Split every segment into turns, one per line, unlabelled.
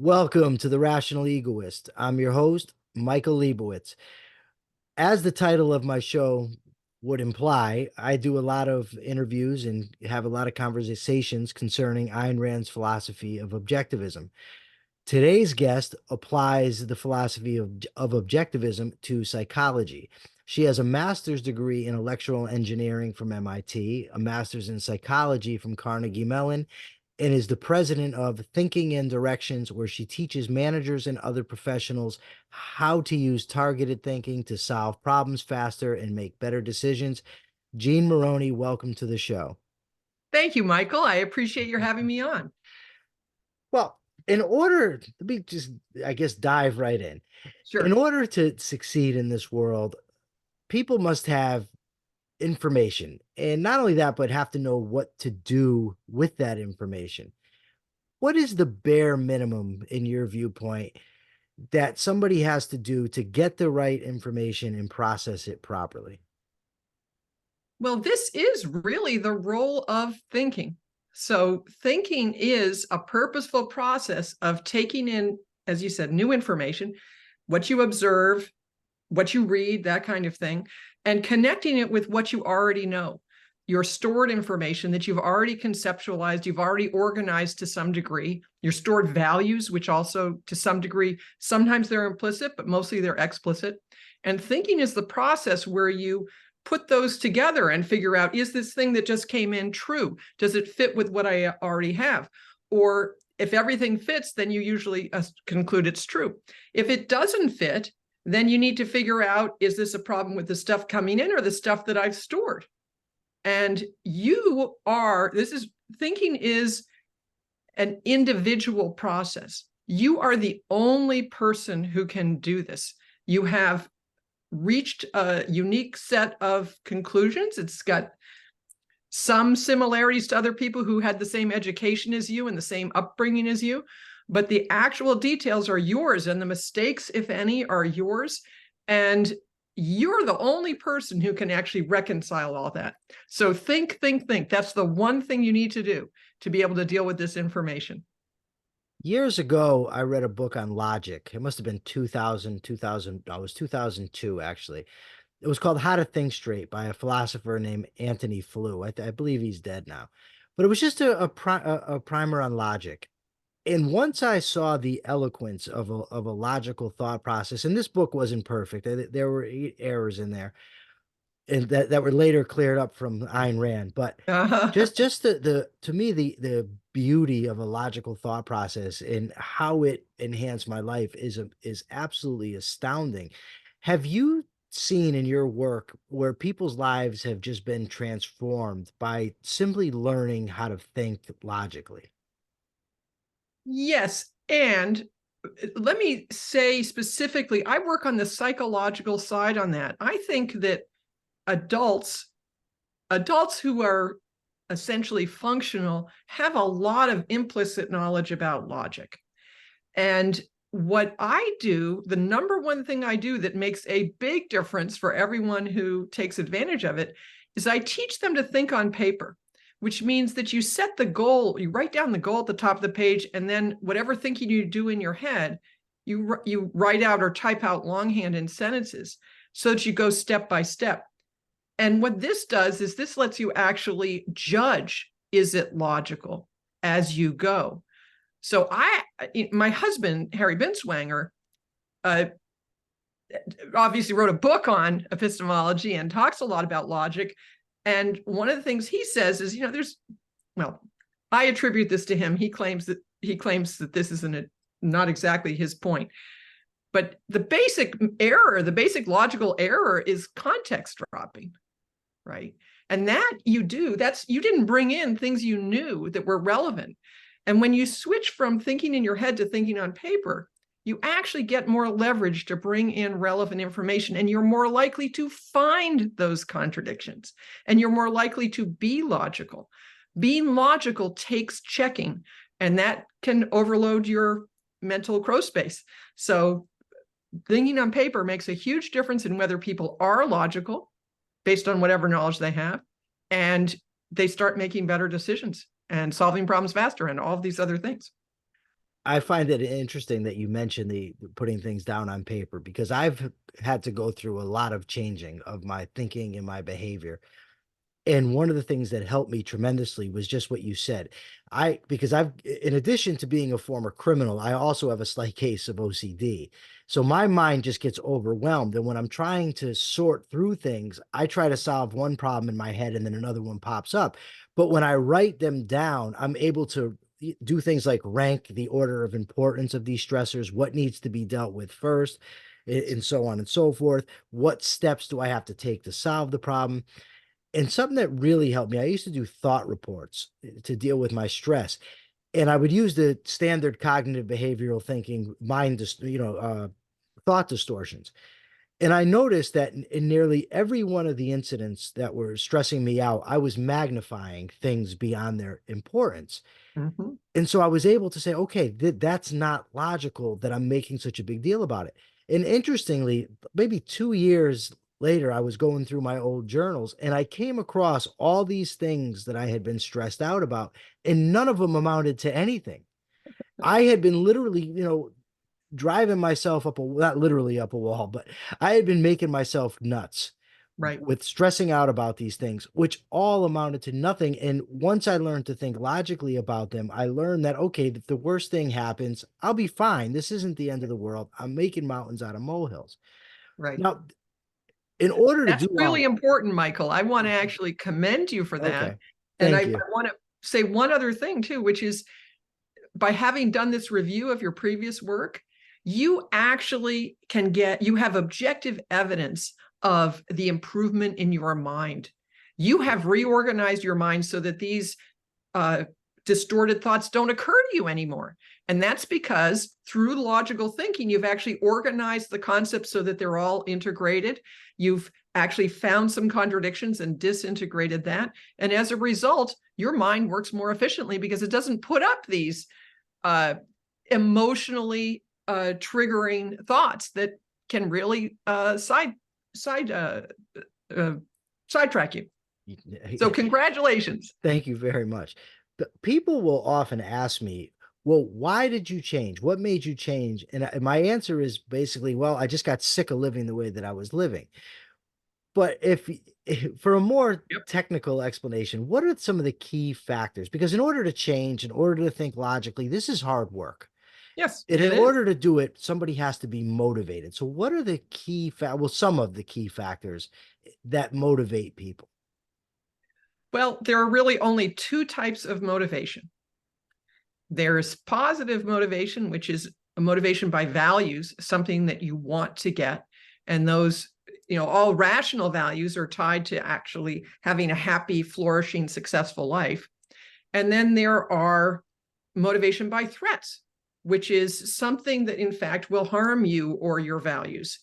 Welcome to the Rational Egoist. I'm your host, Michael Liebowitz. As the title of my show would imply, I do a lot of interviews and have a lot of conversations concerning Ayn Rand's philosophy of objectivism. Today's guest applies the philosophy of objectivism to psychology. She has a master's degree in electrical engineering from MIT, a master's in psychology from Carnegie Mellon, and is the president of Thinking in Directions, where she teaches managers and other professionals how to use targeted thinking to solve problems faster and make better decisions. Jean Moroney, welcome to the show.
Thank you, Michael. I appreciate your having me on.
Well, in order, let me just, I guess, dive right in.
Sure.
In order to succeed in this world, people must have information. And not only that, but have to know what to do with that information. What is the bare minimum, in your viewpoint, that somebody has to do to get the right information and process it properly?
Well, this is really the role of thinking. So thinking is a purposeful process of taking in, as you said, new information, what you observe, what you read, that kind of thing, and connecting it with what you already know, your stored information that you've already conceptualized, you've already organized to some degree, your stored values, which also to some degree, sometimes they're implicit, but mostly they're explicit. And thinking is the process where you put those together and figure out, is this thing that just came in true? Does it fit with what I already have? Or if everything fits, then you usually conclude it's true. If it doesn't fit, then you need to figure out, is this a problem with the stuff coming in or the stuff that I've stored? And thinking is an individual process. You are the only person who can do this. You have reached a unique set of conclusions. It's got some similarities to other people who had the same education as you and the same upbringing as you, but the actual details are yours, and the mistakes, if any, are yours. And you're the only person who can actually reconcile all that. So think. That's the one thing you need to do to be able to deal with this information.
Years ago, I read a book on logic. It must have been 2002, actually. It was called How to Think Straight by a philosopher named Anthony Flew. I believe he's dead now. But it was just a primer on logic. And once I saw the eloquence of a logical thought process, and this book wasn't perfect, there were errors in there, and that were later cleared up from Ayn Rand. But just to me, the beauty of a logical thought process and how it enhanced my life is absolutely astounding. Have you seen in your work where people's lives have just been transformed by simply learning how to think logically?
Yes, and let me say specifically, I work on the psychological side on that. I think that adults who are essentially functional have a lot of implicit knowledge about logic. And what I do, the number one thing I do that makes a big difference for everyone who takes advantage of it, is I teach them to think on paper, which means that you set the goal, you write down the goal at the top of the page, and then whatever thinking you do in your head, you write out or type out longhand in sentences so that you go step by step. And what this does is this lets you actually judge, is it logical as you go? So my husband, Harry Binswanger, obviously wrote a book on epistemology and talks a lot about logic. And one of the things he says is, I attribute this to him. He claims that this is not exactly his point. But the basic logical error is context dropping, right? And that you didn't bring in things you knew that were relevant. And when you switch from thinking in your head to thinking on paper, you actually get more leverage to bring in relevant information, and you're more likely to find those contradictions, and you're more likely to be logical. Being logical takes checking, and that can overload your mental crow space. So thinking on paper makes a huge difference in whether people are logical based on whatever knowledge they have, and they start making better decisions and solving problems faster and all of these other things.
I find it interesting that you mentioned the putting things down on paper, because I've had to go through a lot of changing of my thinking and my behavior. And one of the things that helped me tremendously was just what you said. Because in addition to being a former criminal, I also have a slight case of OCD. So my mind just gets overwhelmed. And when I'm trying to sort through things, I try to solve one problem in my head and then another one pops up. But when I write them down, I'm able to do things like rank the order of importance of these stressors, what needs to be dealt with first, and so on and so forth. What steps do I have to take to solve the problem? And something that really helped me, I used to do thought reports to deal with my stress. And I would use the standard cognitive behavioral thinking thought distortions. And I noticed that in nearly every one of the incidents that were stressing me out, I was magnifying things beyond their importance.
Mhm.
And so I was able to say, okay, that's not logical that I'm making such a big deal about it. And interestingly, maybe 2 years later, I was going through my old journals and I came across all these things that I had been stressed out about, and none of them amounted to anything. I had been literally, driving myself up not literally up a wall, but I had been making myself nuts
Right.
with stressing out about these things, which all amounted to nothing. And once I learned to think logically about them, I learned that, okay, if the worst thing happens, I'll be fine. This isn't the end of the world. I'm making mountains out of molehills.
Right.
Now, in order to
That's
do
really
all,
important, Michael. I want to actually commend you for that.
okay,
And I
thank you.
want to say one other thing too, which is by having done this review of your previous work, you actually you have objective evidence of the improvement in your mind. You have reorganized your mind so that these distorted thoughts don't occur to you anymore. And that's because through logical thinking, you've actually organized the concepts so that they're all integrated. You've actually found some contradictions and disintegrated that. And as a result, your mind works more efficiently because it doesn't put up these emotionally triggering thoughts that can really sidetrack you. So congratulations.
Thank you very much. But people will often ask me, well, why did you change? What made you change? And my answer is basically, well, I just got sick of living the way that I was living. But if for a more
Yep.
technical explanation, what are some of the key factors? Because in order to change, in order to think logically, this is hard work.
Yes,
And in
it is.
order to do it, somebody has to be motivated. So what are the some of the key factors that motivate people?
Well, there are really only two types of motivation. There's positive motivation, which is a motivation by values, something that you want to get. And those, all rational values are tied to actually having a happy, flourishing, successful life. And then there are motivation by threats, which is something that in fact will harm you or your values.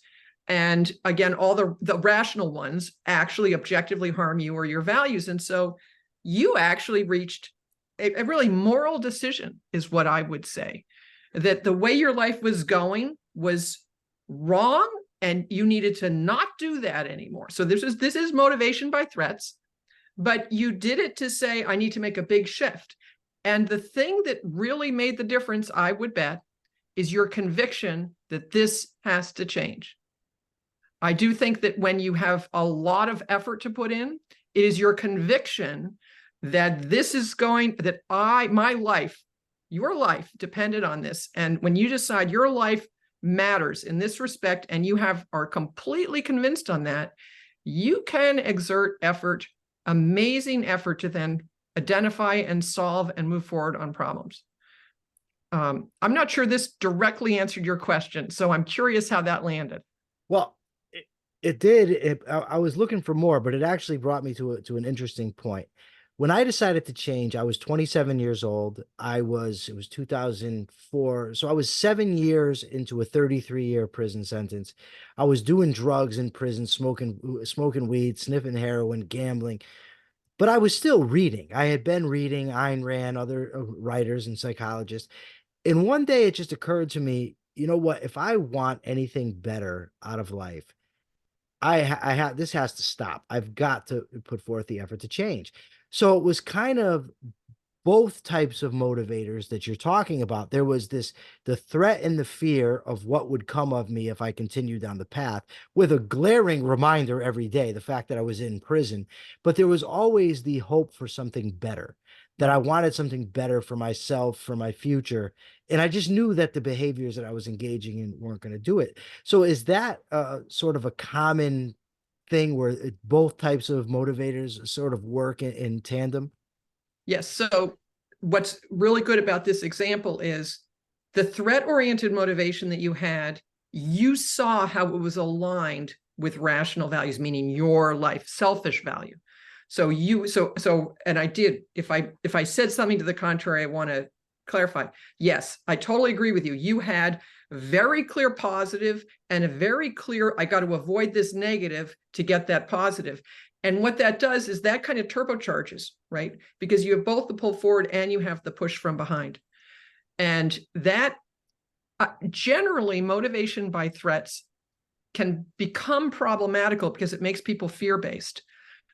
And again, all the rational ones actually objectively harm you or your values. And so you actually reached a really moral decision, is what I would say, that the way your life was going was wrong and you needed to not do that anymore. So this is motivation by threats, but you did it to say, I need to make a big shift. And the thing that really made the difference, I would bet, is your conviction that this has to change. I do think that when you have a lot of effort to put in, it is your conviction that this is my life, your life depended on this. And when you decide your life matters in this respect, and you are completely convinced on that, you can exert effort, amazing effort, to then identify and solve and move forward on problems. I'm not sure this directly answered your question, so I'm curious how that landed.
Well, it did. I was looking for more, but it actually brought me to an interesting point. When I decided to change, I was 27 years old. It was 2004. So I was 7 years into a 33-year prison sentence. I was doing drugs in prison, smoking weed, sniffing heroin, gambling, but I was still reading. I had been reading Ayn Rand, other writers and psychologists. And one day it just occurred to me, you know what? If I want anything better out of life, this has to stop. I've got to put forth the effort to change. So it was kind of both types of motivators that you're talking about. There was the threat and the fear of what would come of me if I continued down the path, with a glaring reminder every day, the fact that I was in prison. But there was always the hope for something better, that I wanted something better for myself, for my future. And I just knew that the behaviors that I was engaging in weren't going to do it. So is that sort of a common thing where both types of motivators sort of work in tandem?
Yes. So what's really good about this example is the threat-oriented motivation that you had, you saw how it was aligned with rational values, meaning your life, selfish value. So and I did, if I said something to the contrary, I want to clarify. Yes, I totally agree with you. You had very clear positive and a very clear, I got to avoid this negative to get that positive. And what that does is that kind of turbocharges, right? Because you have both the pull forward and you have the push from behind. And that generally motivation by threats can become problematical because it makes people fear-based.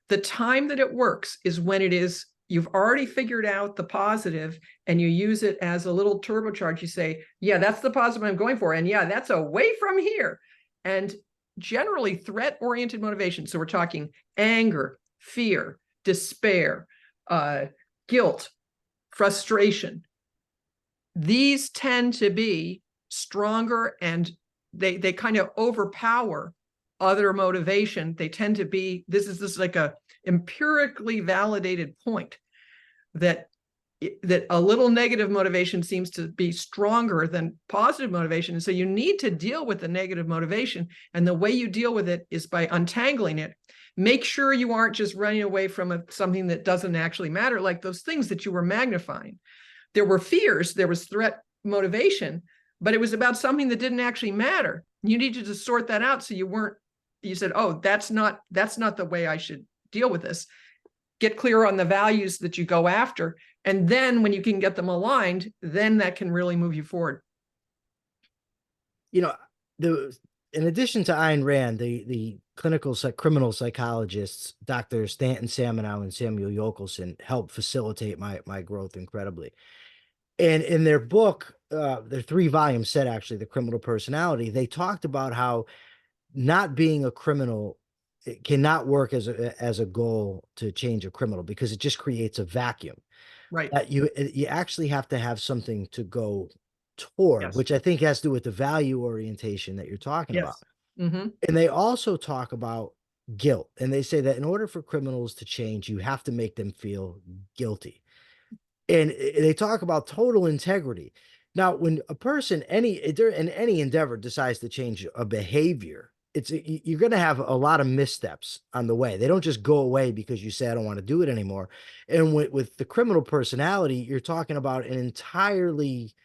The time that it works is when you've already figured out the positive and you use it as a little turbocharge. You say, yeah, that's the positive I'm going for. And yeah, that's away from here. And generally threat-oriented motivation. So we're talking anger, fear, despair, guilt, frustration. These tend to be stronger and they kind of overpower other motivation. They tend to be, this is like a empirically validated point that a little negative motivation seems to be stronger than positive motivation. And so you need to deal with the negative motivation. And the way you deal with it is by untangling it. Make sure you aren't just running away from something that doesn't actually matter, like those things that you were magnifying. There were fears, there was threat motivation, but it was about something that didn't actually matter. You needed to sort that out so you said, oh, that's not the way I should deal with this. Get clear on the values that you go after. And then when you can get them aligned, then that can really move you forward.
You know, in addition to Ayn Rand, the criminal psychologists, Dr. Stanton Samanow and Samuel Yochelson, helped facilitate my growth incredibly. And in their book, their 3-volume set, actually, The Criminal Personality, they talked about how not being a criminal, it cannot work as a goal to change a criminal, because it just creates a vacuum.
Right.
That you actually have to have something to go toward,
Yes.
which I think has to do with the value orientation that you're talking about.
Mm-hmm.
And they also talk about guilt. And they say that in order for criminals to change, you have to make them feel guilty. And they talk about total integrity. Now, when a person, in any endeavor, decides to change a behavior, you're going to have a lot of missteps on the way. They don't just go away because you say, I don't want to do it anymore. And with the criminal personality, you're talking about an entirely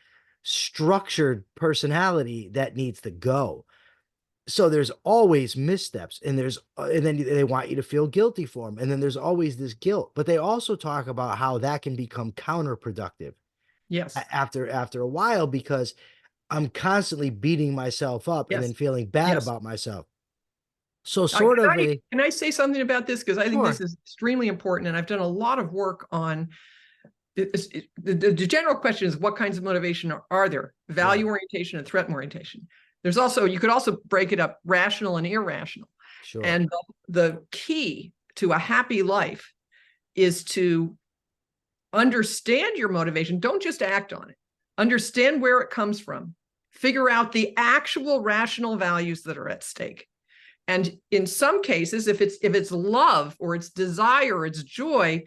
structured personality that needs to go. So there's always missteps, and then they want you to feel guilty for them. And then there's always this guilt, but they also talk about how that can become counterproductive.
Yes.
After a while, because I'm constantly beating myself up and then feeling bad about myself. So
can I say something about this? Because I think this is extremely important. And I've done a lot of work on the general question is, what kinds of motivation are there? Value orientation and threat orientation. You could also break it up, rational and irrational.
Sure.
And the key to a happy life is to understand your motivation. Don't just act on it. Understand where it comes from. Figure out the actual rational values that are at stake. And in some cases, if it's love or it's desire or it's joy,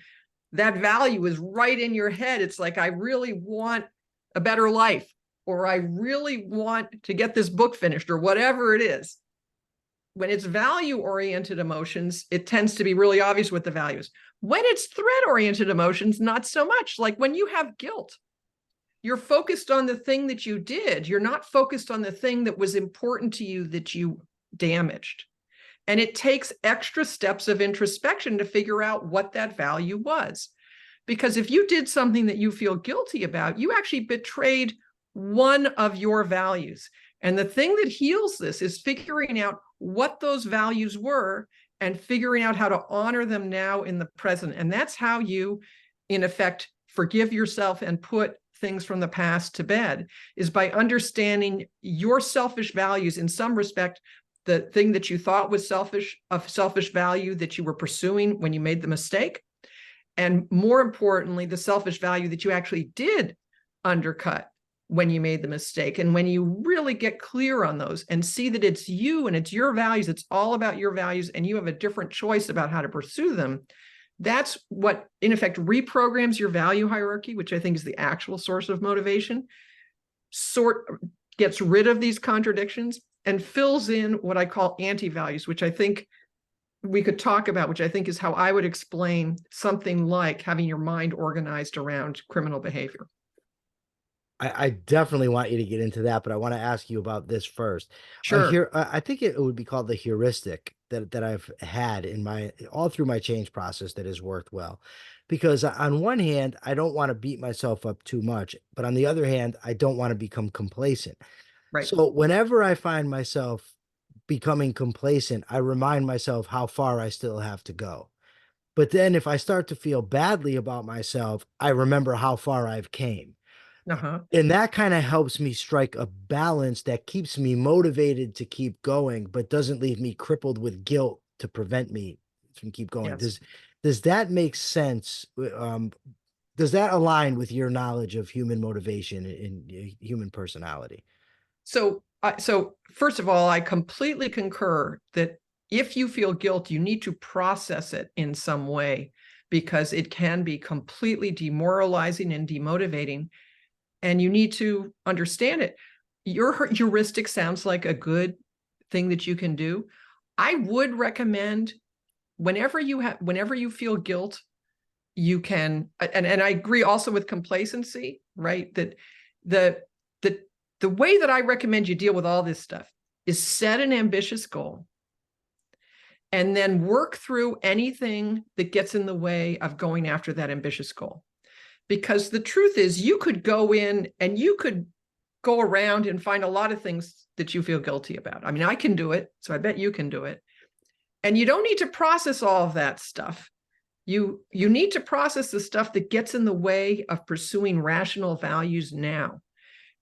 that value is right in your head. It's like, I really want a better life, or I really want to get this book finished, or whatever it is. When it's value-oriented emotions, it tends to be really obvious what the value is. When it's threat-oriented emotions, not so much. Like when you have guilt, you're focused on the thing that you did. You're not focused on the thing that was important to you that you damaged. And it takes extra steps of introspection to figure out what that value was. Because if you did something that you feel guilty about, you actually betrayed one of your values. And the thing that heals this is figuring out what those values were and figuring out how to honor them now in the present. And that's how you, in effect, forgive yourself and put things from the past to bed is by understanding your selfish values. In some respect, the thing that you thought was selfish, of selfish value that you were pursuing when you made the mistake. And more importantly, the selfish value that you actually did undercut when you made the mistake. And when you really get clear on those and see that it's you and it's your values, it's all about your values, and you have a different choice about how to pursue them, that's what, in effect, reprograms your value hierarchy, which I think is the actual source of motivation, gets rid of these contradictions and fills in what I call anti-values, which I think we could talk about, which I think is how I would explain something like having your mind organized around criminal behavior.
I definitely want you to get into that, but I want to ask you about this first.
Sure.
I think it would be called the heuristic that I've had in my all through my change process that has worked well. Because on one hand, I don't want to beat myself up too much, but on the other hand, I don't want to become complacent.
Right.
So whenever I find myself becoming complacent, I remind myself how far I still have to go. But then if I start to feel badly about myself, I remember how far I've came.
Uh-huh.
And that kind of helps me strike a balance that keeps me motivated to keep going, but doesn't leave me crippled with guilt to prevent me from keep going.
Yes.
Does that make sense? Does that align with your knowledge of human motivation and human personality?
So first of all, I completely concur that if you feel guilt, you need to process it in some way, because it can be completely demoralizing and demotivating, and you need to understand it. Your heuristic sounds like a good thing that you can do. I would recommend whenever you feel guilt, you can, and I agree also with complacency, right? That the way that I recommend you deal with all this stuff is set an ambitious goal and then work through anything that gets in the way of going after that ambitious goal. Because the truth is, you could go in and you could go around and find a lot of things that you feel guilty about. I mean, I can do it, so I bet you can do it. And you don't need to process all of that stuff. You need to process the stuff that gets in the way of pursuing rational values now.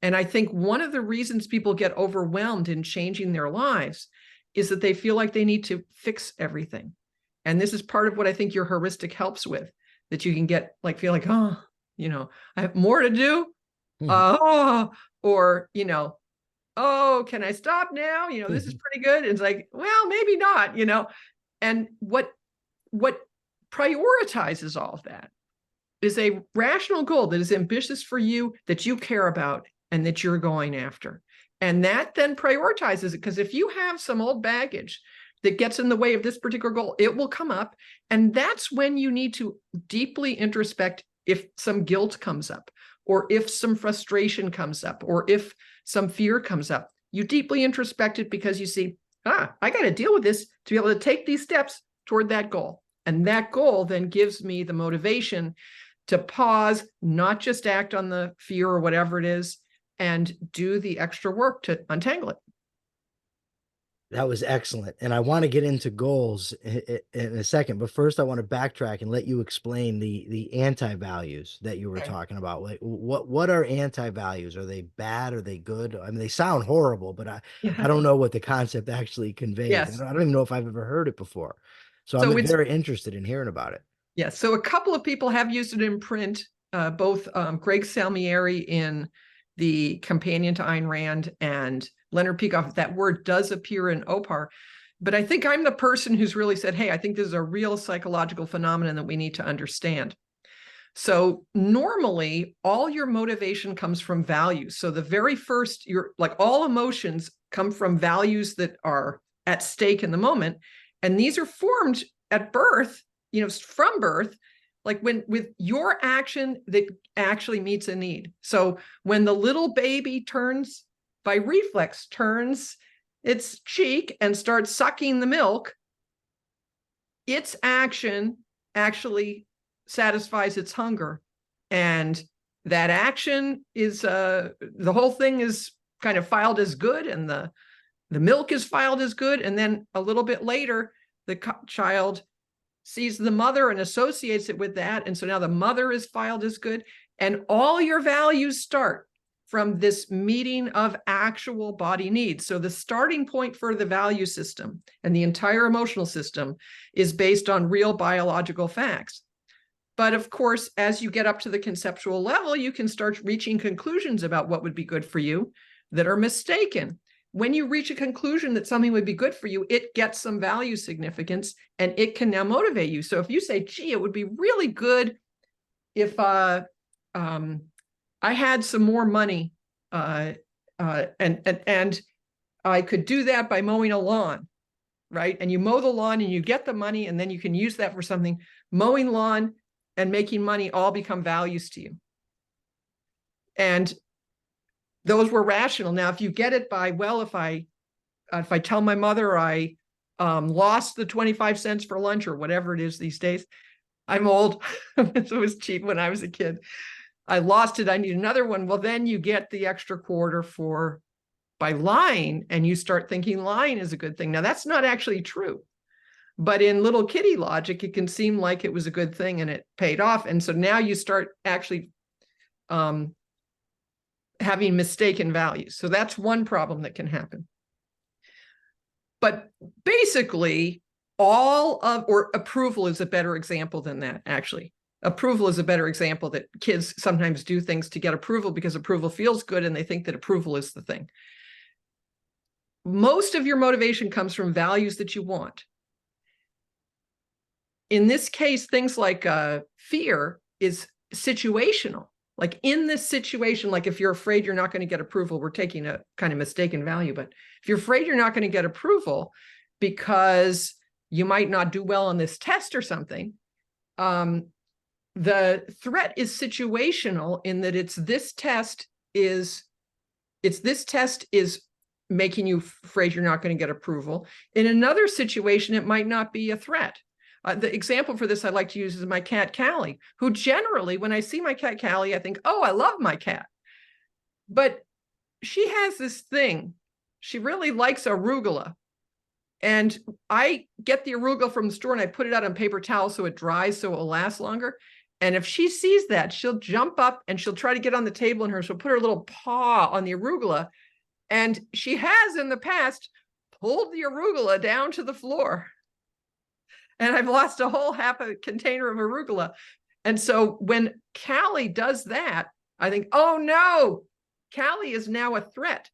And I think one of the reasons people get overwhelmed in changing their lives is that they feel like they need to fix everything. And this is part of what I think your heuristic helps with, that you can get feel like, oh, I have more to do. Oh, or, oh, can I stop now? This is pretty good. And it's like, well, maybe not, and what prioritizes all of that is a rational goal that is ambitious for you, that you care about and that you're going after. And that then prioritizes it, because if you have some old baggage that gets in the way of this particular goal, it will come up. And that's when you need to deeply introspect if some guilt comes up, or if some frustration comes up, or if some fear comes up. You deeply introspect it because you see, I got to deal with this to be able to take these steps toward that goal. And that goal then gives me the motivation to pause, not just act on the fear or whatever it is, and do the extra work to untangle it.
That was excellent. And I want to get into goals in a second, but first I want to backtrack and let you explain the anti-values that you were talking about. Like what are anti-values? Are they bad? Are they good? I mean, they sound horrible, but I don't know what the concept actually conveys.
Yes.
I don't even know if I've ever heard it before. So
So
I'm
it's,
very interested in hearing about it.
yes. So a couple of people have used it in print, both Greg Salmieri in the companion to Ayn Rand and Leonard Peikoff. That word does appear in OPAR, but I think I'm the person who's really said, hey, I think this is a real psychological phenomenon that we need to understand. So normally all your motivation comes from values. So the very first, all emotions come from values that are at stake in the moment. And these are formed at birth, from birth, like with your action that actually meets a need. So when the little baby by reflex turns its cheek and starts sucking the milk, its action actually satisfies its hunger. And that action is, the whole thing is kind of filed as good, and the milk is filed as good. And then a little bit later, the child sees the mother and associates it with that. And so now the mother is filed as good. And all your values start from this meeting of actual body needs. So the starting point for the value system and the entire emotional system is based on real biological facts. But of course, as you get up to the conceptual level, you can start reaching conclusions about what would be good for you that are mistaken. When you reach a conclusion that something would be good for you, it gets some value significance and it can now motivate you. So if you say, gee, it would be really good if I had some more money and I could do that by mowing a lawn, right? And you mow the lawn and you get the money and then you can use that for something. Mowing lawn and making money all become values to you. And those were rational. Now, if you get it by, well, if I tell my mother I lost the 25 cents for lunch or whatever it is these days, I'm old. It was cheap when I was a kid. I lost it. I need another one. Well, then you get the extra quarter by lying, and you start thinking lying is a good thing. Now, that's not actually true. But in little kitty logic, it can seem like it was a good thing and it paid off. And so now you start actually having mistaken values. So that's one problem that can happen. But basically, or approval is a better example than that, actually. Approval is a better example that kids sometimes do things to get approval because approval feels good and they think that approval is the thing. Most of your motivation comes from values that you want. In this case, things like fear is situational. Like in this situation, like if you're afraid you're not going to get approval, we're taking a kind of mistaken value, but if you're afraid you're not going to get approval because you might not do well on this test or something, the threat is situational in that this test is making you afraid you're not going to get approval. In another situation, it might not be a threat. The example for this I like to use is my cat, Callie, who generally, when I see my cat, Callie, I think, oh, I love my cat. But she has this thing. She really likes arugula. And I get the arugula from the store and I put it out on paper towel so it dries so it will last longer. And if she sees that, she'll jump up and she'll try to get on the table and she'll put her little paw on the arugula. And she has in the past pulled the arugula down to the floor. And I've lost a whole half a container of arugula. And so when Callie does that, I think, oh no, Callie is now a threat.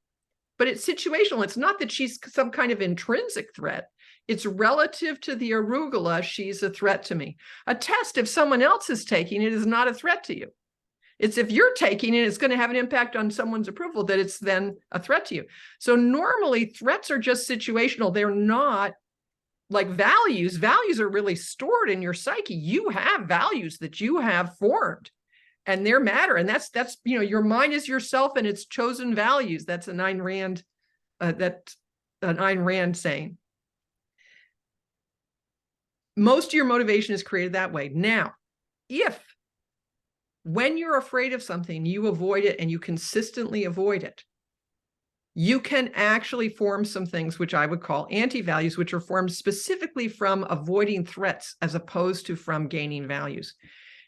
But it's situational. It's not that she's some kind of intrinsic threat. It's relative to the arugula, she's a threat to me. A test, if someone else is taking it, is not a threat to you. It's if you're taking it, it's going to have an impact on someone's approval that it's then a threat to you. So normally threats are just situational. They're not like values. Values are really stored in your psyche. You have values that you have formed and they're matter. And that's, your mind is yourself and its chosen values. That's an Ayn Rand saying. Most of your motivation is created that way. Now, when you're afraid of something, you avoid it and you consistently avoid it, you can actually form some things which I would call anti-values, which are formed specifically from avoiding threats as opposed to from gaining values.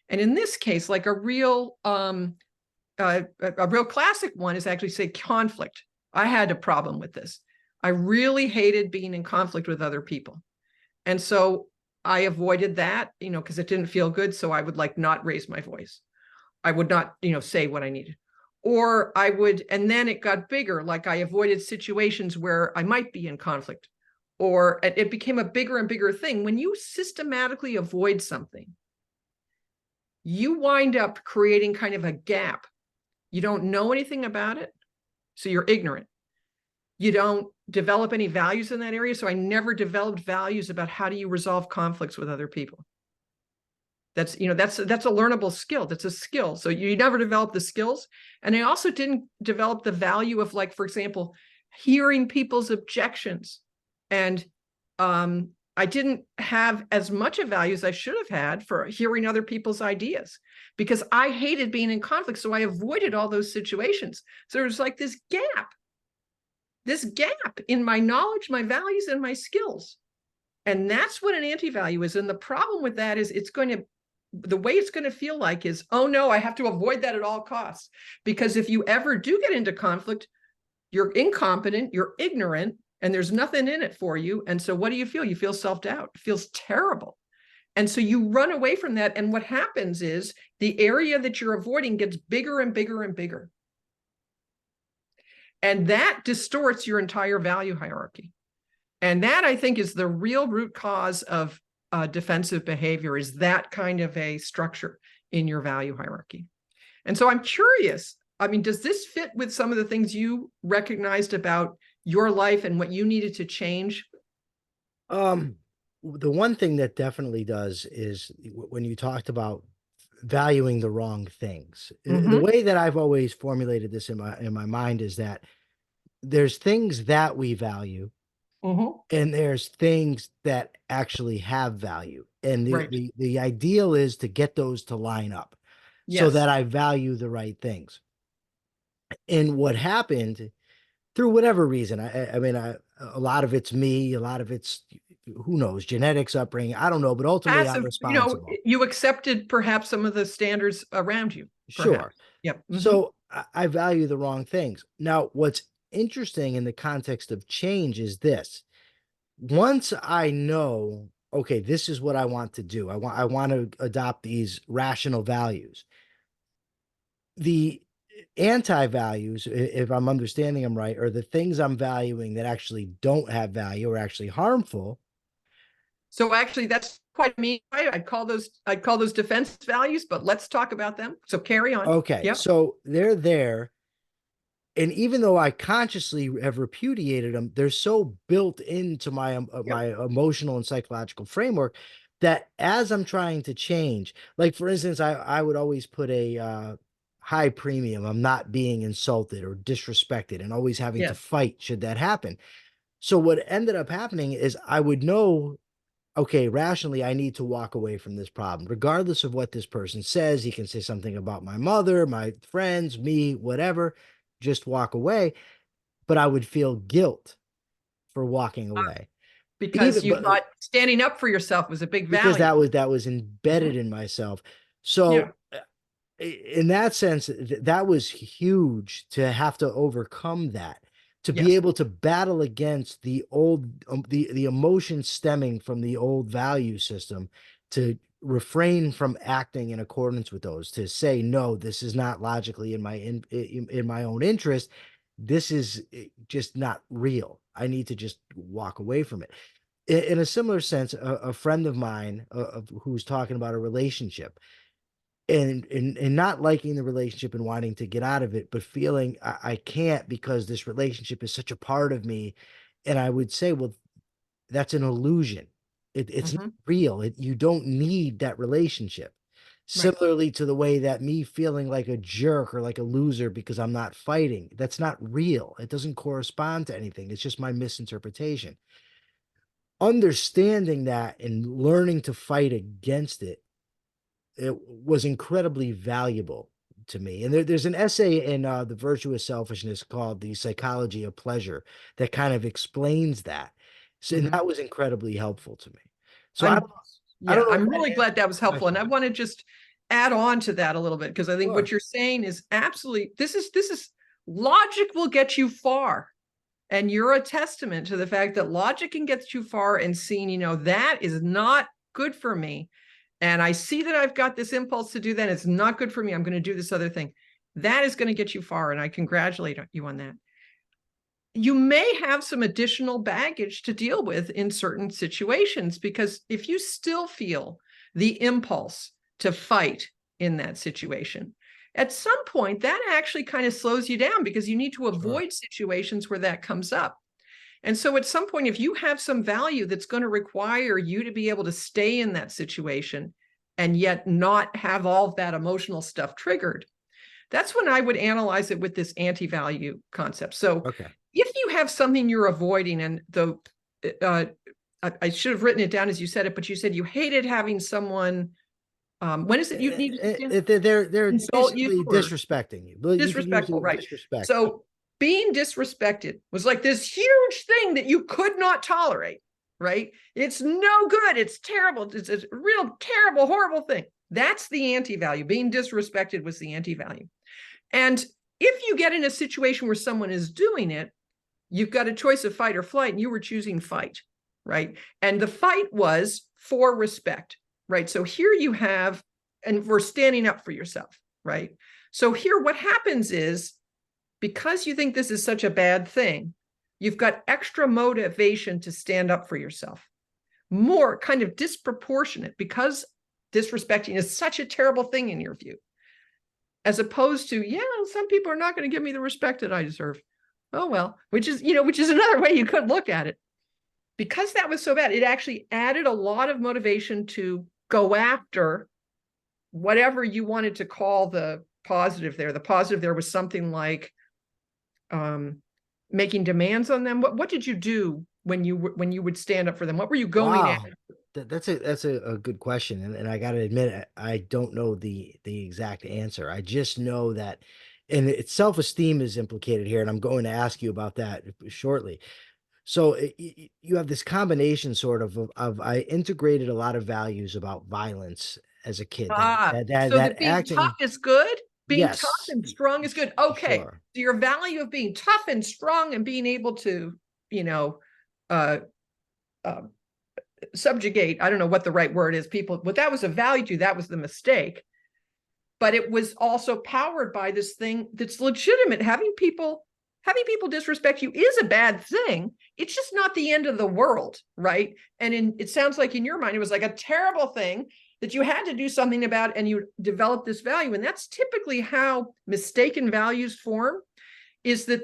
And in this case, like a real classic one is actually, say, conflict. I had a problem with this. I really hated being in conflict with other people. And so I avoided that, because it didn't feel good. So I would not raise my voice. I would not, say what I needed. Or I would, and then it got bigger, like I avoided situations where I might be in conflict, or it became a bigger and bigger thing. When you systematically avoid something, you wind up creating kind of a gap. You don't know anything about it, so you're ignorant. You don't develop any values in that area. So I never developed values about how do you resolve conflicts with other people. That's a learnable skill. That's a skill. So you never develop the skills. And I also didn't develop the value of, like, for example, hearing people's objections. And I didn't have as much of value as I should have had for hearing other people's ideas, because I hated being in conflict. So I avoided all those situations. So there's like this gap in my knowledge, my values, and my skills. And that's what an anti-value is. And the problem with that is the way it's going to feel like is, oh no, I have to avoid that at all costs. Because if you ever do get into conflict, you're incompetent, you're ignorant, and there's nothing in it for you. And so what do you feel? You feel self-doubt. It feels terrible. And so you run away from that. And what happens is the area that you're avoiding gets bigger and bigger and bigger. And that distorts your entire value hierarchy. And that, I think, is the real root cause of defensive behavior, is that kind of a structure in your value hierarchy. And so I'm curious, I mean, does this fit with some of the things you recognized about your life and what you needed to change?
The one thing that definitely does is when you talked about valuing the wrong things. The way that I've always formulated this in my mind is that there's things that we value, and there's things that actually have value. And the ideal is to get those to line up so that I value the right things. And what happened, through whatever reason, I mean, a lot of it's me, a lot of it's, who knows, genetics, upbringing, I don't know, but ultimately I'm responsible.
You accepted perhaps some of the standards around you.
Sure.
Perhaps. Yep.
So I value the wrong things. Now, what's interesting in the context of change is this. Once I know, okay, this is what I want to do. I want to adopt these rational values. The anti-values, if I'm understanding them right, are the things I'm valuing that actually don't have value or actually harmful.
So actually, that's quite mean. I'd call those defense values, but let's talk about them. So carry on.
Okay. Yep. So they're there. And even though I consciously have repudiated them, they're so built into my my emotional and psychological framework that as I'm trying to change, like for instance, I would always put a high premium. I'm not being insulted or disrespected and always having to fight should that happen. So what ended up happening is I would know, okay, rationally, I need to walk away from this problem, regardless of what this person says. He can say something about my mother, my friends, me, whatever. Just walk away. But I would feel guilt for walking away.
Because you thought standing up for yourself was a big value.
Because that was embedded in myself. So in that sense, that was huge to have to overcome that, to be able to battle against the old, the emotion stemming from the old value system, to refrain from acting in accordance with those, to say, no, this is not logically in my own interest. This is just not real. I need to just walk away from it. In a similar sense, a friend of mine who's talking about a relationship and not liking the relationship and wanting to get out of it, but feeling I can't because this relationship is such a part of me. And I would say, well, that's an illusion. It's not real. You don't need that relationship. Similarly to the way that me feeling like a jerk or like a loser because I'm not fighting, that's not real. It doesn't correspond to anything. It's just my misinterpretation. Understanding that and learning to fight against it, it was incredibly valuable to me. And there's an essay in The Virtuous Selfishness called The Psychology of Pleasure that kind of explains that. So and that was incredibly helpful to me. So
I'm really glad that was helpful. And I want to just add on to that a little bit, because I think what you're saying is absolutely, this is logic will get you far. And you're a testament to the fact that logic can get you far, and seeing, that is not good for me. And I see that I've got this impulse to do that. It's not good for me. I'm going to do this other thing. That is going to get you far. And I congratulate you on that. You may have some additional baggage to deal with in certain situations, because if you still feel the impulse to fight in that situation, at some point that actually kind of slows you down, because you need to avoid situations where that comes up. And so at some point, if you have some value that's going to require you to be able to stay in that situation and yet not have all of that emotional stuff triggered, that's when I would analyze it with this anti-value concept. So if you have something you're avoiding, and I should have written it down as you said it, but you said you hated having someone, when is it you need to
they're basically disrespecting you.
Disrespectful, right? Disrespect. So being disrespected was like this huge thing that you could not tolerate. right? It's no good. It's terrible. It's a real terrible, horrible thing. That's the anti-value. Being disrespected was the anti-value. And if you get in a situation where someone is doing it, you've got a choice of fight or flight, and you were choosing fight, right? And the fight was for respect, right? So here you have, and we're standing up for yourself, right? So here what happens is, because you think this is such a bad thing, you've got extra motivation to stand up for yourself, more kind of disproportionate, because disrespecting is such a terrible thing in your view, as opposed to, yeah, some people are not going to give me the respect that I deserve. Oh, well, which is another way you could look at it. Because that was so bad, it actually added a lot of motivation to go after whatever you wanted to call the positive there. The positive there was something like making demands on them. What did you do when you would stand up for them? What were you going at?
That's a good question, and I got to admit, I don't know the exact answer. I just know that, and it's self-esteem is implicated here, and I'm going to ask you about that shortly. So you have this combination sort of I integrated a lot of values about violence as a kid.
So that being
acting,
tough is good? Being tough
yes,
and strong is good. Okay.
sure.
So your value of being tough and strong and being able to, uh, uh, subjugate, I don't know what the right word is, people, but that was a value to you, that was the mistake. But it was also powered by this thing that's legitimate. Having people disrespect you is a bad thing. It's just not the end of the world, right? And it sounds like in your mind, it was like a terrible thing that you had to do something about, and you develop this value. And that's typically how mistaken values form, is that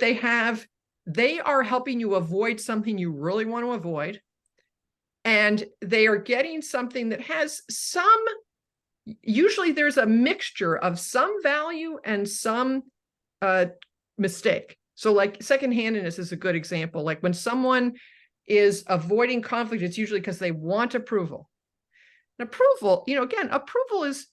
they are helping you avoid something you really want to avoid. And they are getting something that has usually there's a mixture of some value and some mistake. So like second-handedness is a good example. Like when someone is avoiding conflict, it's usually because they want approval. And approval, again, approval it's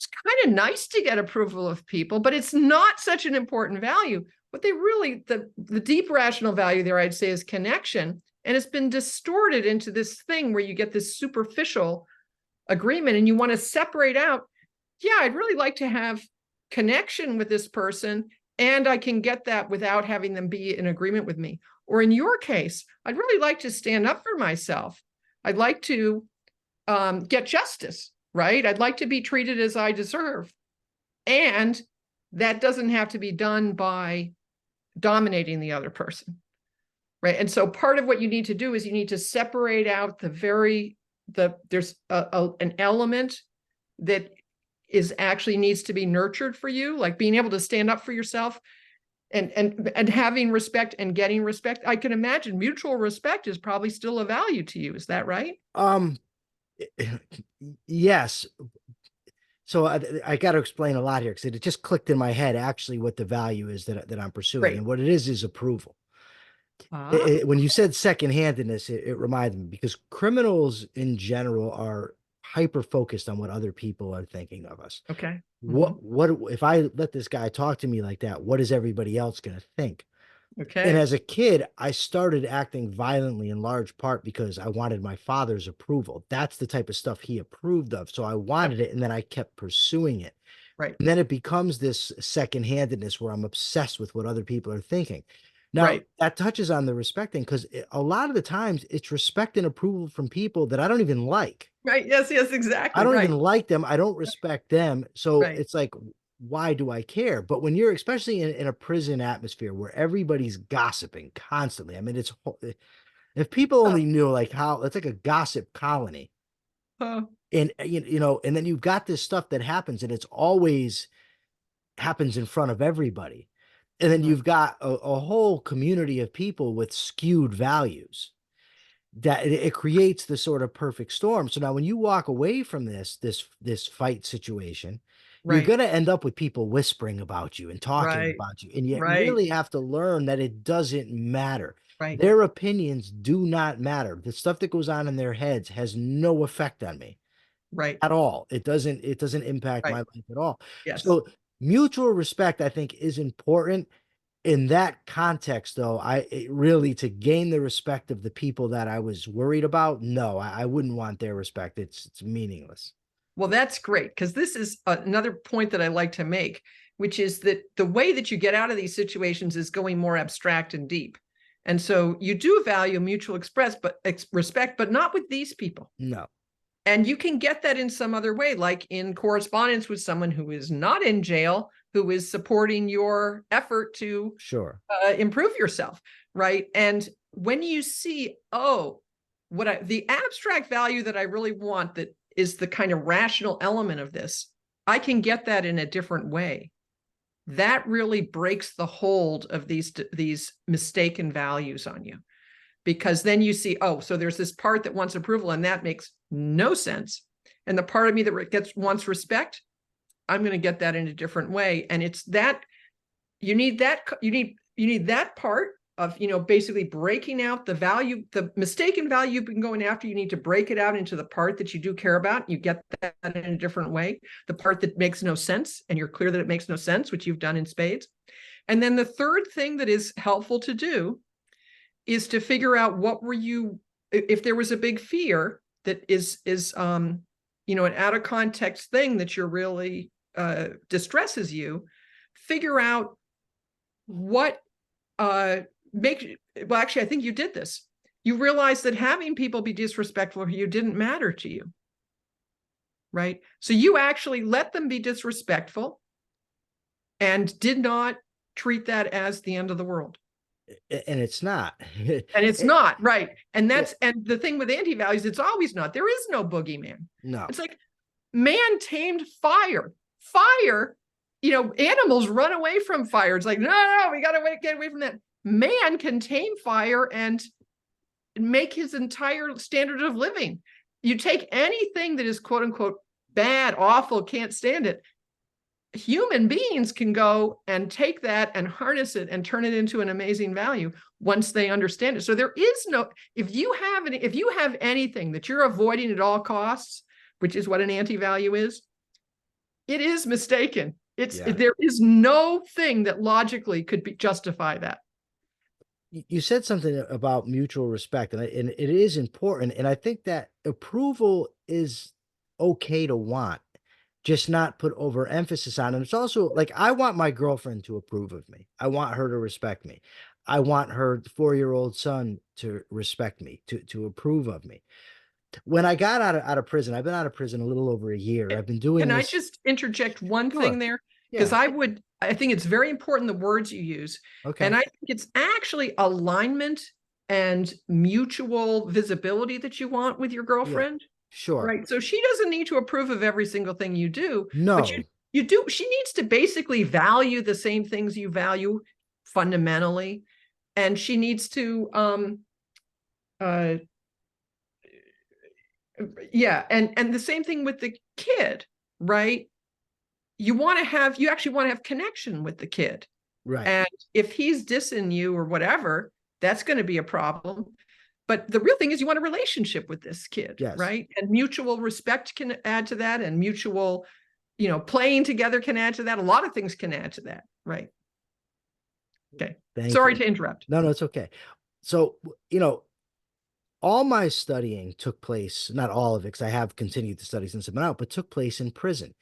kind of nice to get approval of people, but it's not such an important value. What they really, the deep rational value there, I'd say, is connection. And it's been distorted into this thing where you get this superficial agreement and you want to separate out, yeah, I'd really like to have connection with this person, and I can get that without having them be in agreement with me. Or in your case, I'd really like to stand up for myself. I'd like to get justice, right? I'd like to be treated as I deserve. And that doesn't have to be done by dominating the other person, right? And so part of what you need to do is you need to separate out there's an element that is actually needs to be nurtured for you, like being able to stand up for yourself and having respect and getting respect. I can imagine mutual respect is probably still a value to you. Is that right?
Yes. So I got to explain a lot here, because it just clicked in my head actually what the value is that I'm pursuing.
Right.
And what it is approval. When you said second-handedness, it reminded me, because criminals in general are hyper focused on what other people are thinking of us.
Okay.
What if I let this guy talk to me like that? What is everybody else going to think?
Okay.
And as a kid, I started acting violently in large part because I wanted my father's approval. That's the type of stuff he approved of. So I wanted it, and then I kept pursuing it.
Right.
And then it becomes this second-handedness where I'm obsessed with what other people are thinking. Now, that touches on the respecting, because a lot of the times it's respect and approval from people that I don't even like.
Right. Yes, exactly.
I don't even like them. I don't respect them. So
Right.
it's like, why do I care? But when you're, especially in a prison atmosphere where everybody's gossiping constantly, I mean, if people only knew like how, it's like a gossip colony. And and then you've got this stuff that happens, and it's always happens in front of everybody. And then you've got a whole community of people with skewed values, that it creates the sort of perfect storm. So now when you walk away from this fight situation, you're going to end up with people whispering about you and talking about you. And yet you really have to learn that it doesn't matter. Their opinions do not matter. The stuff that goes on in their heads has no effect on me. At all. It doesn't impact my life at all.
Yes.
So mutual respect, I think, is important. In that context, though, really, to gain the respect of the people that I was worried about, no, I wouldn't want their respect. It's meaningless.
Well, that's great, because this is another point that I like to make, which is that the way that you get out of these situations is going more abstract and deep. And so you do value mutual respect, but not with these people.
No.
And you can get that in some other way, like in correspondence with someone who is not in jail, who is supporting your effort to
Sure.
improve yourself, right? And when you see, oh, the abstract value that I really want, that is the kind of rational element of this, I can get that in a different way. That really breaks the hold of these mistaken values on you, because then you see, oh, so there's this part that wants approval, and that makes no sense. And the part of me that wants respect, I'm going to get that in a different way. And it's that you need that part of, basically breaking out the value, the mistaken value you've been going after. You need to break it out into the part that you do care about. You get that in a different way. The part that makes no sense, and you're clear that it makes no sense, which you've done in spades. And then the third thing that is helpful to do is to figure out if there was a big fear that is an out of context thing that you're really distresses you, figure out what well, actually, I think you did this. You realized that having people be disrespectful of you didn't matter to you, right? So you actually let them be disrespectful and did not treat that as the end of the world.
And it's not.
And it's not, right? And and the thing with anti-values, it's always not. There is no boogeyman.
No.
It's like, man tamed fire. Fire, animals run away from fire. It's like, no, we got to get away from that. Man can tame fire and make his entire standard of living. You take anything that is quote unquote bad, awful, can't stand it. Human beings can go and take that and harness it and turn it into an amazing value once they understand it. So there is no, if you have anything that you're avoiding at all costs, which is what an anti-value is, it is mistaken. There is no thing that logically could justify that.
You said something about mutual respect, and it is important. And I think that approval is okay to want, just not put overemphasis on. And it's also like, I want my girlfriend to approve of me. I want her to respect me. I want her 4-year-old son to respect me, to approve of me. When I got out of prison, I've been out of prison a little over a year. I've been doing
Can
this.
I just interject one
Sure.
thing there? Because I think it's very important, the words you use.
Okay.
And I think it's actually alignment and mutual visibility that you want with your girlfriend.
Sure.
Right. So she doesn't need to approve of every single thing you do.
No.
But you do. She needs to basically value the same things you value fundamentally. And she needs to and the same thing with the kid, right? You actually want to have connection with the kid.
Right.
And if he's dissing you or whatever, that's going to be a problem. But the real thing is you want a relationship with this kid, right? And mutual respect can add to that, and mutual, playing together can add to that. A lot of things can add to that, right? Okay. Sorry to interrupt.
No, it's okay. So, all my studying took place, not all of it, because I have continued to study since I've been out, but took place in prison.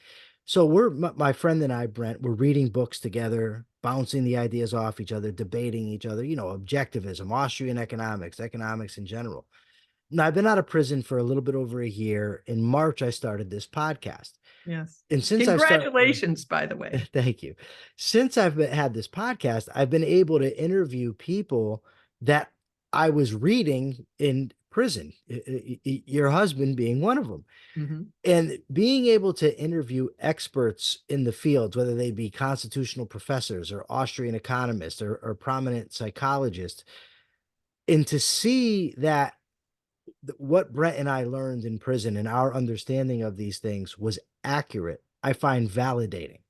So my friend and I, Brent, we're reading books together, bouncing the ideas off each other, debating each other, objectivism, Austrian economics in general. Now, I've been out of prison for a little bit over a year. In March, I started this podcast.
Yes.
And since
congratulations, by the way.
Thank you. Since I've had this podcast, I've been able to interview people that I was reading in prison, your husband being one of them.
Mm-hmm.
And being able to interview experts in the fields, whether they be constitutional professors or Austrian economists or prominent psychologists, and to see that what Brent and I learned in prison and our understanding of these things was accurate, I find validating.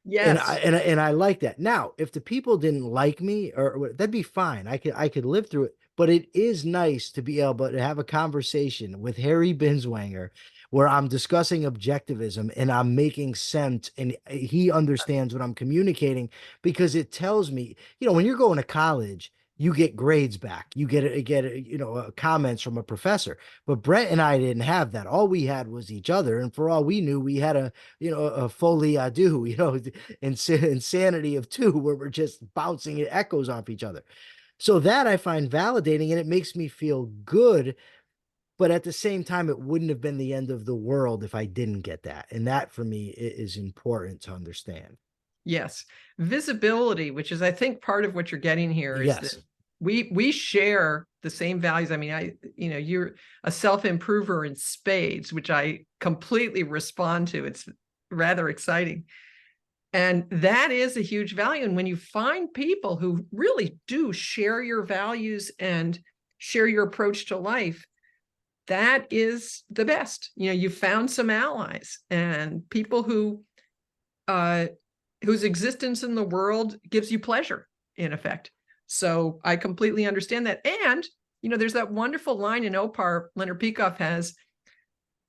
Yes.
And I like that. Now, if the people didn't like me, or that'd be fine. I could live through it. But it is nice to be able to have a conversation with Harry Binswanger, where I'm discussing objectivism and I'm making sense and he understands what I'm communicating, because it tells me, when you're going to college, you get grades back. You get comments from a professor. But Brett and I didn't have that. All we had was each other. And for all we knew, we had a folie à deux, insanity of two, where we're just bouncing echoes off each other. So that I find validating, and it makes me feel good. But at the same time, it wouldn't have been the end of the world if I didn't get that. And that for me is important to understand.
Yes. Visibility, which is, I think, part of what you're getting here, is
Yes.
that we share the same values. I mean, you're a self-improver in spades, which I completely respond to. It's rather exciting. And that is a huge value. And when you find people who really do share your values and share your approach to life, that is the best. You found some allies and people whose existence in the world gives you pleasure, in effect. So I completely understand that. And, there's that wonderful line in Opar Leonard Peikoff has,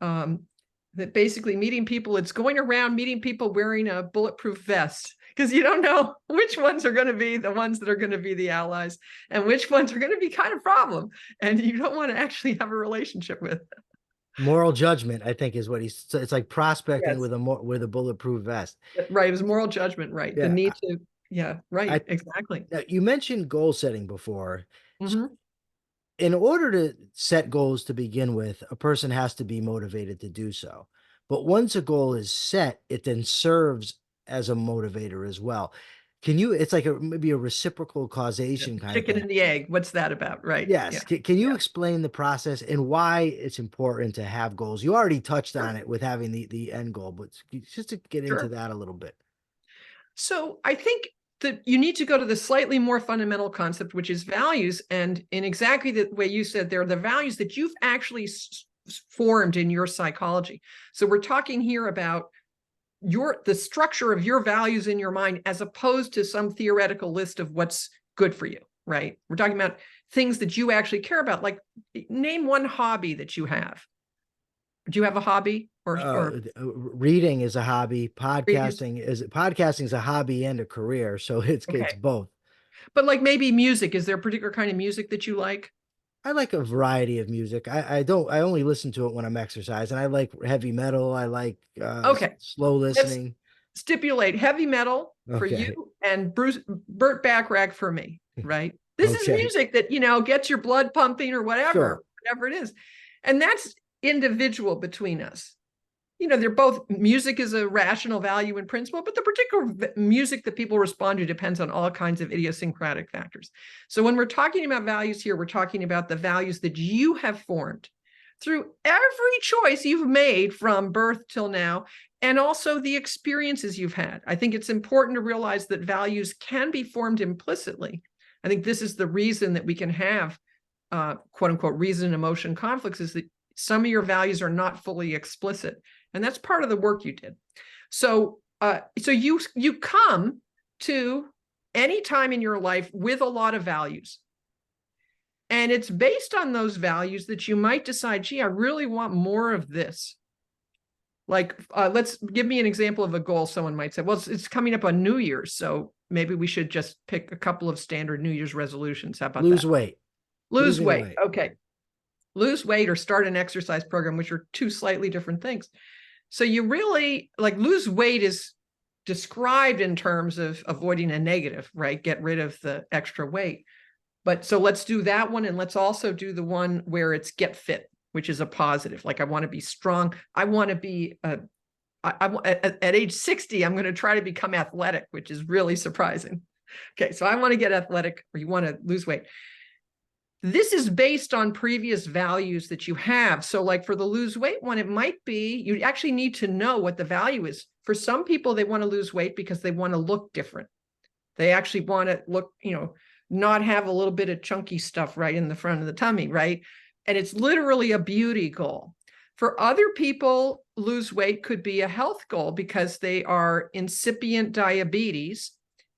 that basically meeting people, it's going around meeting people wearing a bulletproof vest, because you don't know which ones are going to be the ones that are going to be the allies and which ones are going to be kind of problem. And you don't want to actually have a relationship with.
Moral judgment, I think, is what it's like prospecting
Yes.
with a bulletproof vest.
Right. It was moral judgment. Right. The
Yeah.
need to. Yeah. Right. Exactly.
You mentioned goal setting before.
Mm-hmm.
In order to set goals to begin with, a person has to be motivated to do so. But once a goal is set, it then serves as a motivator as well. It's like maybe a reciprocal causation kind of
Chicken
thing.
and the egg. What's that about? Right.
Yes.
Yeah.
Can you explain the process and why it's important to have goals? You already touched on it with having the end goal, but just to get into that a little bit.
So I think that you need to go to the slightly more fundamental concept, which is values. And in exactly the way you said, they're the values that you've actually formed in your psychology. So we're talking here about the structure of your values in your mind, as opposed to some theoretical list of what's good for you, right? We're talking about things that you actually care about. Like, name one hobby that you have. Do you have a hobby? Or
reading is a hobby. Podcasting is a hobby and a career. So it's both.
But like maybe music, is there a particular kind of music that you like?
I like a variety of music. I only listen to it when I'm exercising. I like heavy metal. I like slow listening.
Let's stipulate heavy metal for you and Burt Bacharach for me, right? This is music that, gets your blood pumping or whatever it is. And that's individual between us. They're both, music is a rational value in principle, but the particular music that people respond to depends on all kinds of idiosyncratic factors. So when we're talking about values here, we're talking about the values that you have formed through every choice you've made from birth till now, and also the experiences you've had. I think it's important to realize that values can be formed implicitly. I think this is the reason that we can have quote unquote reason and emotion conflicts, is that some of your values are not fully explicit. And that's part of the work you did. So you come to any time in your life with a lot of values. And it's based on those values that you might decide, gee, I really want more of this. Like, let's give me an example of a goal. Someone might say, well, it's coming up on New Year's, so maybe we should just pick a couple of standard New Year's resolutions. How about that?
Lose weight.
Lose weight. Okay. Lose weight or start an exercise program, which are two slightly different things. So you really, like, lose weight is described in terms of avoiding a negative, right? Get rid of the extra weight. But so let's do that one. And let's also do the one where it's get fit, which is a positive. Like, I want to be strong. I want to be, at age 60, I'm going to try to become athletic, which is really surprising. Okay. So I want to get athletic, or you want to lose weight. This is based on previous values that you have. So like for the lose weight one, it might be, you actually need to know what the value is. For some people, they want to lose weight because they want to look different. They actually want to look, not have a little bit of chunky stuff right in the front of the tummy, right? And it's literally a beauty goal. For other people, lose weight could be a health goal because they are incipient diabetes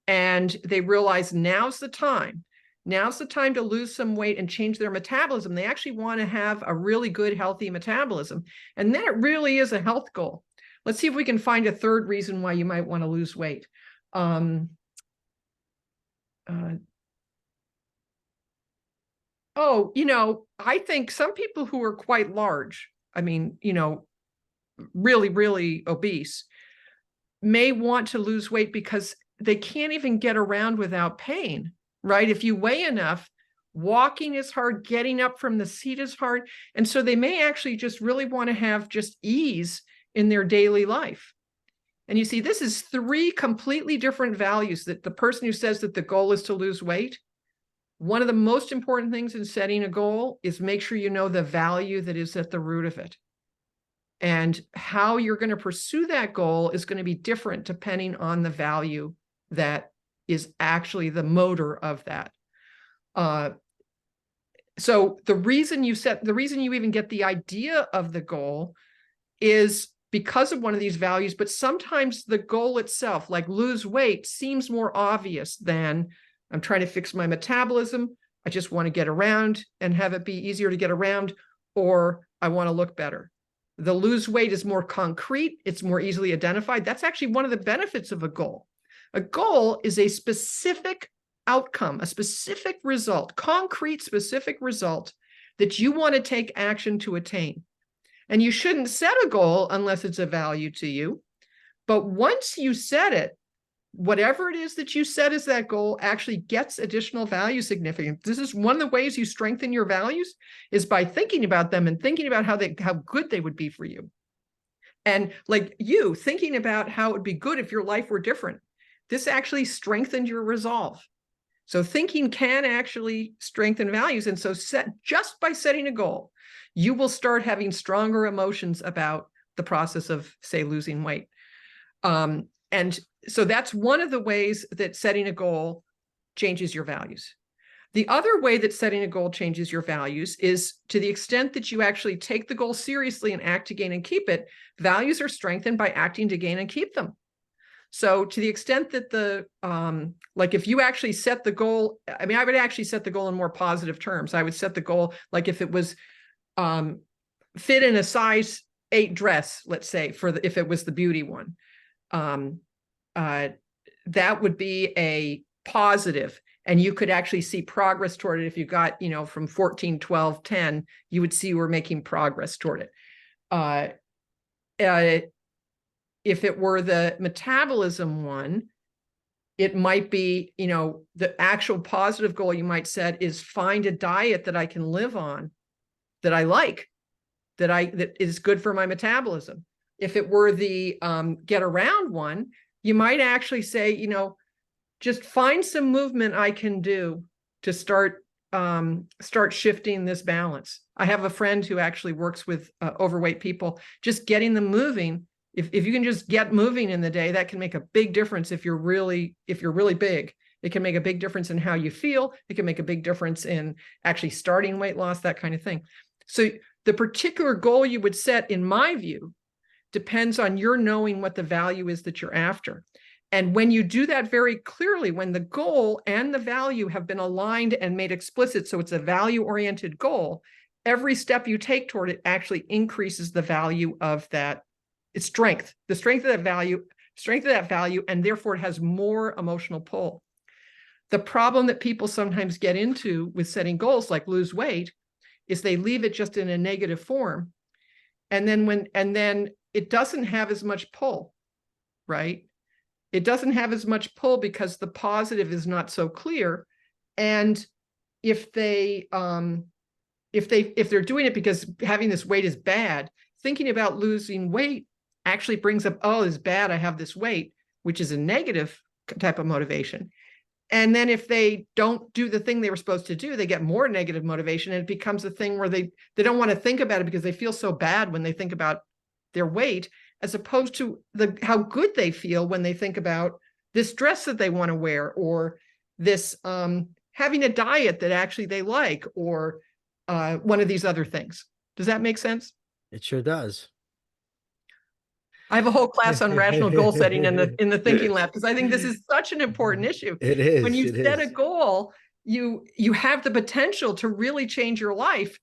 and they realize now's the time. now's the time to lose some weight and change their metabolism. They actually want to have a really good, healthy metabolism. And then it really is a health goal. Let's see if we can find a third reason why you might want to lose weight. I think some people who are quite large, I mean, really, really obese, may want to lose weight because they can't even get around without pain, right? If you weigh enough, walking is hard, getting up from the seat is hard. And so they may actually just really want to have just ease in their daily life. And you see, this is three completely different values that the person who says that the goal is to lose weight. One of the most important things in setting a goal is make sure you know the value that is at the root of it. And how you're going to pursue that goal is going to be different depending on the value that is actually the motor of that. So the reason you even get the idea of the goal is because of one of these values, but sometimes the goal itself, like lose weight, seems more obvious than I'm trying to fix my metabolism. I just want to get around and have it be easier to get around, or I want to look better. The lose weight is more concrete. It's more easily identified. That's actually one of the benefits of a goal. A goal is a specific outcome, a specific result, concrete, specific result that you want to take action to attain. And you shouldn't set a goal unless it's a value to you. But once you set it, whatever it is that you set as that goal actually gets additional value significance. This is one of the ways you strengthen your values, is by thinking about them and thinking about how good they would be for you. And like you thinking about how it would be good if your life were different. This actually strengthened your resolve. So thinking can actually strengthen values. And so just by setting a goal, you will start having stronger emotions about the process of, say, losing weight. And so that's one of the ways that setting a goal changes your values. The other way that setting a goal changes your values is to the extent that you actually take the goal seriously and act to gain and keep it, values are strengthened by acting to gain and keep them. So to the extent that like if you actually set the goal, I mean, I would actually set the goal in more positive terms. I would set the goal, like if it was fit in a size 8 dress, let's say, if it was the beauty one, that would be a positive, and you could actually see progress toward it. If you got, from 14, 12, 10, you would see we're making progress toward it. If it were the metabolism one, it might be, the actual positive goal you might set is find a diet that I can live on, that I like, that is good for my metabolism. If it were the get around one, you might actually say, just find some movement I can do to start shifting this balance. I have a friend who actually works with overweight people. Just getting them moving. If you can just get moving in the day, that can make a big difference. If you're really big, it can make a big difference in how you feel. It can make a big difference in actually starting weight loss, that kind of thing. So the particular goal you would set, in my view, depends on your knowing what the value is that you're after. And when you do that very clearly, when the goal and the value have been aligned and made explicit, so it's a value-oriented goal, every step you take toward it actually increases the value of that, its strength, the strength of that value, and therefore it has more emotional pull. The problem that people sometimes get into with setting goals like lose weight is they leave it just in a negative form. And then it doesn't have as much pull, right? It doesn't have as much pull because the positive is not so clear. And if they're doing it because having this weight is bad, thinking about losing weight actually brings up, oh, it's bad, I have this weight, which is a negative type of motivation. And then if they don't do the thing they were supposed to do, they get more negative motivation, and it becomes a thing where they don't want to think about it because they feel so bad when they think about their weight, as opposed to how good they feel when they think about this dress that they want to wear, or this having a diet that actually they like, or one of these other things. Does that make sense?
It sure does.
I have a whole class on rational goal setting in the thinking lab, because I think this is such an important issue.
It is.
When you set a goal, you have the potential to really change your life.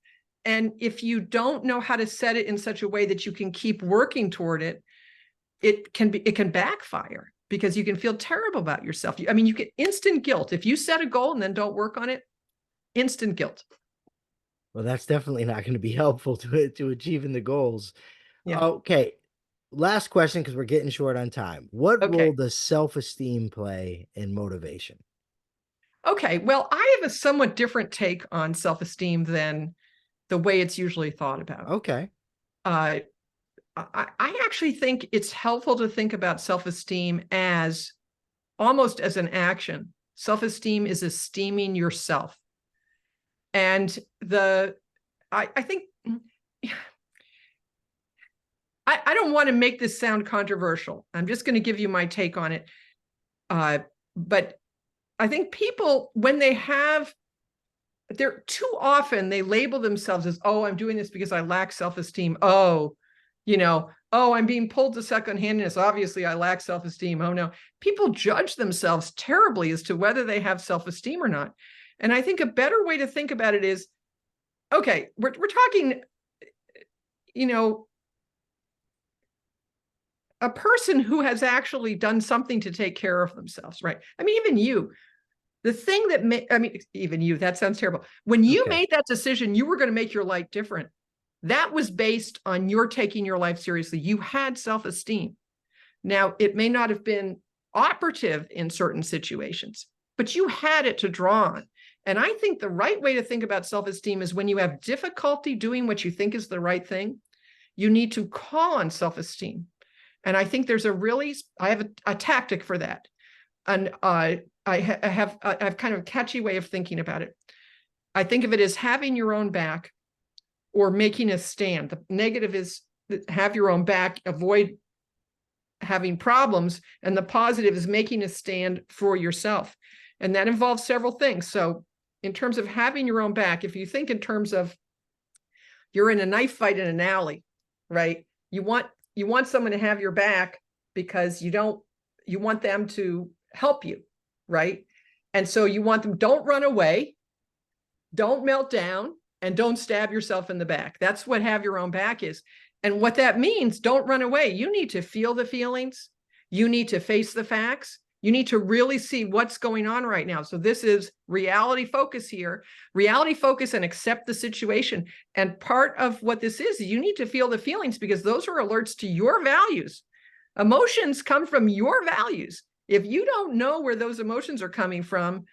And if you don't know how to set it in such a way that you can keep working toward it, it can backfire, because you can feel terrible about yourself. I mean, you get instant guilt if you set a goal and then don't work on it. Instant guilt.
Well, that's definitely not going to be helpful to achieving the goals.
Yeah.
Okay. Last question, because we're getting short on time. What
Okay.
role does self-esteem play in motivation?
Okay. Well, I have a somewhat different take on self-esteem than the way it's usually thought about.
Okay.
I actually think it's helpful to think about self-esteem as almost as an action. Self-esteem is esteeming yourself. And I think, I don't want to make this sound controversial. I'm just going to give you my take on it. But I think people, when they're too often, they label themselves as, oh, I'm doing this because I lack self-esteem. Oh, I'm being pulled to secondhandedness. Obviously, I lack self-esteem. Oh, no. People judge themselves terribly as to whether they have self-esteem or not. And I think a better way to think about it is, okay, we're talking, a person who has actually done something to take care of themselves, right? I mean, even you, the thing that even you, that sounds terrible. When you made that decision, you were going to make your life different. That was based on your taking your life seriously. You had self-esteem. Now, it may not have been operative in certain situations, but you had it to draw on. And I think the right way to think about self-esteem is when you have difficulty doing what you think is the right thing, you need to call on self-esteem. And I think there's I have a tactic for that. And I have kind of a catchy way of thinking about it. I think of it as having your own back or making a stand. The negative is have your own back, avoid having problems. And the positive is making a stand for yourself. And that involves several things. So in terms of having your own back, if you think in terms of you're in a knife fight in an alley, right? You want someone to have your back because you want them to help you, right? And so you want them, don't run away, don't melt down, and don't stab yourself in the back. That's what have your own back is. And what that means, don't run away. You need to feel the feelings. You need to face the facts. You need to really see what's going on right now. So this is reality focus here. Reality focus and accept the situation. And part of what this is, you need to feel the feelings because those are alerts to your values. Emotions come from your values. If you don't know where those emotions are coming from,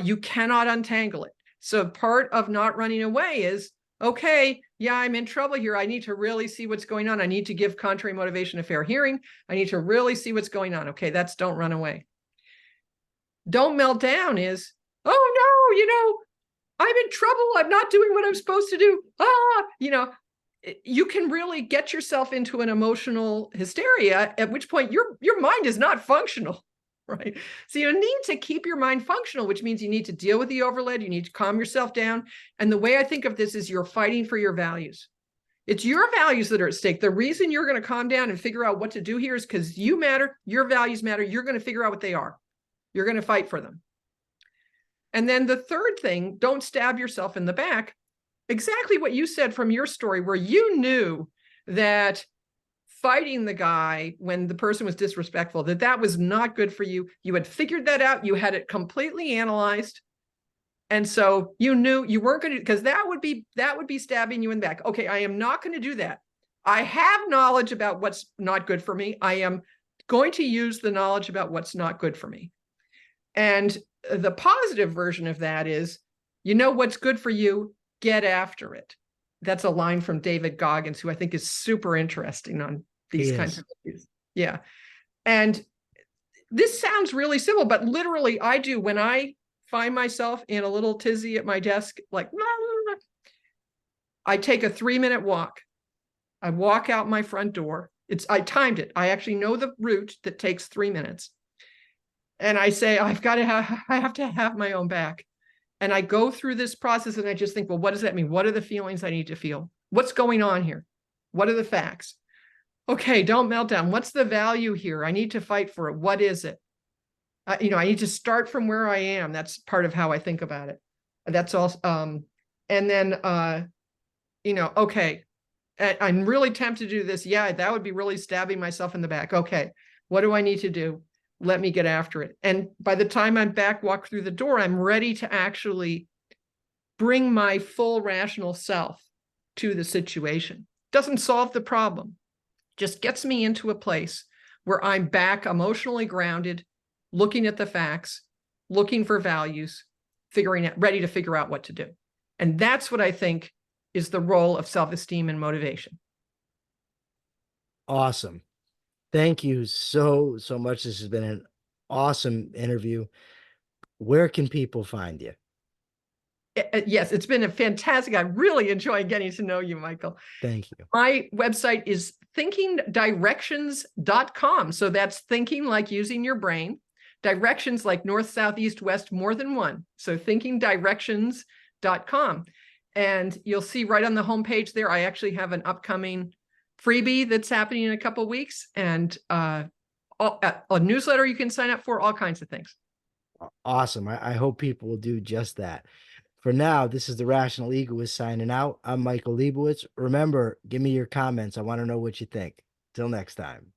you cannot untangle it. So part of not running away is, okay, yeah, I'm in trouble here. I need to really see what's going on. I need to give contrary motivation a fair hearing. I need to really see what's going on. Okay, that's don't run away. Don't melt down is, oh no, I'm in trouble. I'm not doing what I'm supposed to do. You can really get yourself into an emotional hysteria, at which point your mind is not functional, right? So you need to keep your mind functional, which means you need to deal with the overload. You need to calm yourself down. And the way I think of this is you're fighting for your values. It's your values that are at stake. The reason you're going to calm down and figure out what to do here is because you matter, your values matter. You're going to figure out what they are. You're going to fight for them. And then the third thing, don't stab yourself in the back. Exactly what you said from your story, where you knew that fighting the guy when the person was disrespectful, that was not good for you. You had figured that out. You had it completely analyzed. And so you knew you weren't going to, because that would be stabbing you in the back. Okay, I am not going to do that. I have knowledge about what's not good for me. I am going to use the knowledge about what's not good for me. And the positive version of that is, you know what's good for you, get after it. That's a line from David Goggins, who I think is super interesting on these kinds of issues. Yeah. And this sounds really simple, but literally I do when I find myself in a little tizzy at my desk, like, I take a 3-minute walk. I walk out my front door. I timed it. I actually know the route that takes 3 minutes. And I say, I have to have my own back. And I go through this process and I just think, well, what does that mean? What are the feelings I need to feel? What's going on here? What are the facts? Okay, don't melt down. What's the value here? I need to fight for it. What is it? I need to start from where I am. That's part of how I think about it. That's also, and then, okay, I'm really tempted to do this. Yeah, that would be really stabbing myself in the back. Okay, what do I need to do? Let me get after it. And by the time I'm back, walk through the door, I'm ready to actually bring my full rational self to the situation. Doesn't solve the problem, just gets me into a place where I'm back emotionally grounded, looking at the facts, looking for values, ready to figure out what to do. And that's what I think is the role of self-esteem and motivation.
Awesome. Thank you so much. This has been an awesome interview. Where can people find you?
Yes, it's been a fantastic. I really enjoy getting to know you, Michael.
Thank you.
My website is thinkingdirections.com. So that's thinking like using your brain, directions like north, south, east, west, more than one. So thinkingdirections.com. And you'll see right on the homepage there, I actually have an upcoming freebie that's happening in a couple of weeks, and a newsletter you can sign up for, all kinds of things.
Awesome. I hope people will do just that. For now, this is the Rational Egoist signing out. I'm Michael Liebowitz. Remember, give me your comments. I want to know what you think. Till next time.